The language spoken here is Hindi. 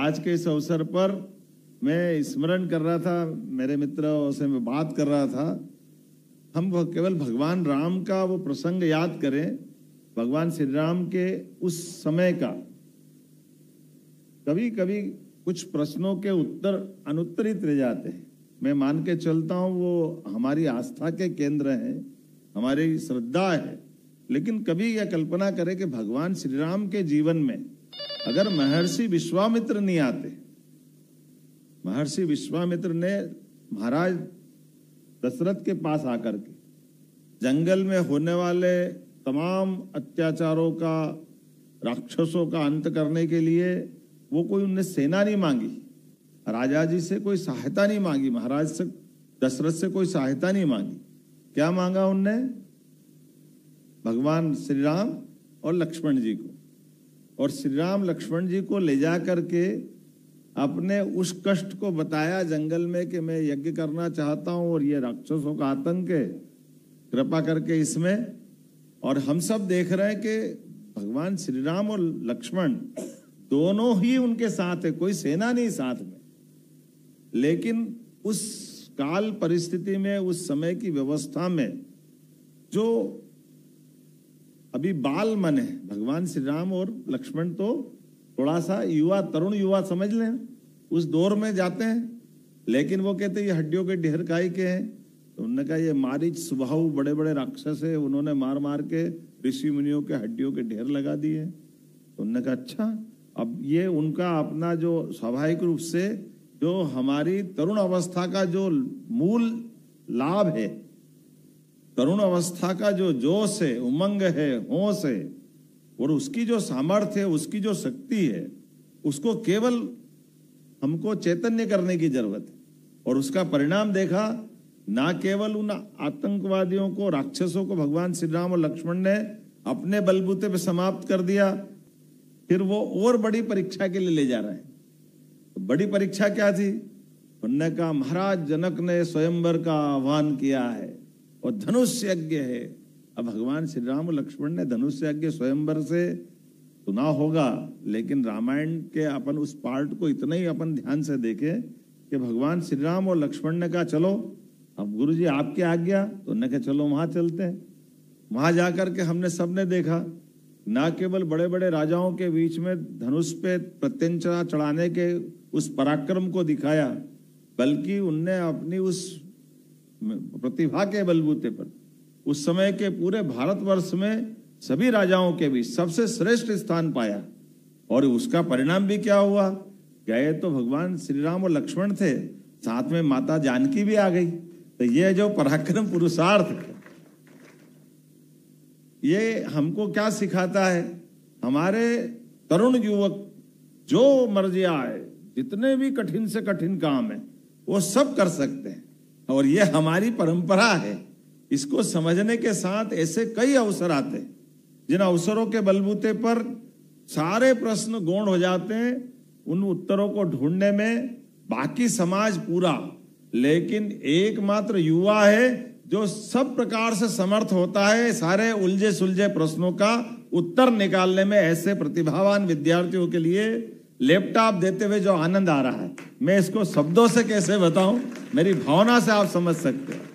आज के इस अवसर पर मैं स्मरण कर रहा था, मेरे मित्रों से मैं बात कर रहा था, हम केवल भगवान राम का वो प्रसंग याद करें, भगवान श्री राम के उस समय का। कभी कभी कुछ प्रश्नों के उत्तर अनुत्तरित रह जाते हैं। मैं मान के चलता हूं वो हमारी आस्था के केंद्र हैं, हमारी श्रद्धा है, लेकिन कभी यह कल्पना करें कि भगवान श्री राम के जीवन में अगर महर्षि विश्वामित्र नहीं आते, महर्षि विश्वामित्र ने महाराज दशरथ के पास आकर के जंगल में होने वाले तमाम अत्याचारों का, राक्षसों का अंत करने के लिए वो कोई उनने सेना नहीं मांगी, राजा जी से कोई सहायता नहीं मांगी, महाराज से दशरथ से कोई सहायता नहीं मांगी। क्या मांगा उनने? भगवान श्री राम और लक्ष्मण जी को, और श्री राम लक्ष्मण जी को ले जा करके अपने उस कष्ट को बताया जंगल में कि मैं यज्ञ करना चाहता हूं और ये राक्षसों का आतंक है, कृपा करके इसमें। और हम सब देख रहे हैं कि भगवान श्री राम और लक्ष्मण दोनों ही उनके साथ है, कोई सेना नहीं साथ में। लेकिन उस काल परिस्थिति में, उस समय की व्यवस्था में जो अभी बाल मन है, भगवान श्री राम और लक्ष्मण तो थोड़ा सा युवा, तरुण युवा समझ लें, उस दौर में जाते हैं। लेकिन वो कहते ये हड्डियों के ढेर काय के हैं। तो उन्होंने कहा ये मारीच स्वभाव बड़े बड़े राक्षस है, उन्होंने मार मार के ऋषि मुनियों के हड्डियों के ढेर लगा दिए। तो उन्होंने कहा अच्छा, अब ये उनका अपना जो स्वाभाविक रूप से जो हमारी तरुण अवस्था का जो मूल लाभ है, तरुण अवस्था का जो जोश है, उमंग है, होश है, और उसकी जो सामर्थ्य है, उसकी जो शक्ति है, उसको केवल हमको चैतन्य करने की जरूरत है। और उसका परिणाम देखा, ना केवल उन आतंकवादियों को, राक्षसों को भगवान श्री राम और लक्ष्मण ने अपने बलबूते पे समाप्त कर दिया, फिर वो और बड़ी परीक्षा के लिए ले जा रहे हैं। तो बड़ी परीक्षा क्या थी? उन्होंने कहा महाराज जनक ने स्वयंवर का आह्वान किया है और धनुष यज्ञ है। अब भगवान श्री राम और लक्ष्मण ने धनुष यज्ञ स्वयंवर से सुना होगा, लेकिन रामायण के अपन उस पार्ट को इतना ही अपन ध्यान से देखें कि भगवान श्री राम और लक्ष्मण ने कहा चलो अब गुरुजी आपकी आज्ञा। तो उन्होंने कहा चलो वहां चलते हैं। वहां जाकर के हमने सबने देखा, ना केवल बड़े बड़े राजाओं के बीच में धनुष पे प्रत्यंचा चढ़ाने के उस पराक्रम को दिखाया, बल्कि उनने अपनी उस प्रतिभा के बलबूते पर उस समय के पूरे भारतवर्ष में सभी राजाओं के बीच सबसे श्रेष्ठ स्थान पाया। और उसका परिणाम भी क्या हुआ? गए तो भगवान श्री राम और लक्ष्मण थे, साथ में माता जानकी भी आ गई। तो ये जो पराक्रम पुरुषार्थ है, ये हमको क्या सिखाता है? हमारे तरुण युवक जो मर्जी आए, जितने भी कठिन से कठिन काम है वो सब कर सकते हैं, और ये हमारी परंपरा है। इसको समझने के साथ ऐसे कई अवसर आते हैं जिन अवसरों के बलबूते पर सारे प्रश्न गौण हो जाते हैं, उन उत्तरों को ढूंढने में बाकी समाज पूरा, लेकिन एकमात्र युवा है जो सब प्रकार से समर्थ होता है सारे उलझे सुलझे प्रश्नों का उत्तर निकालने में। ऐसे प्रतिभावान विद्यार्थियों के लिए लैपटॉप देते हुए जो आनंद आ रहा है, मैं इसको शब्दों से कैसे बताऊं, मेरी भावना से आप समझ सकते हैं।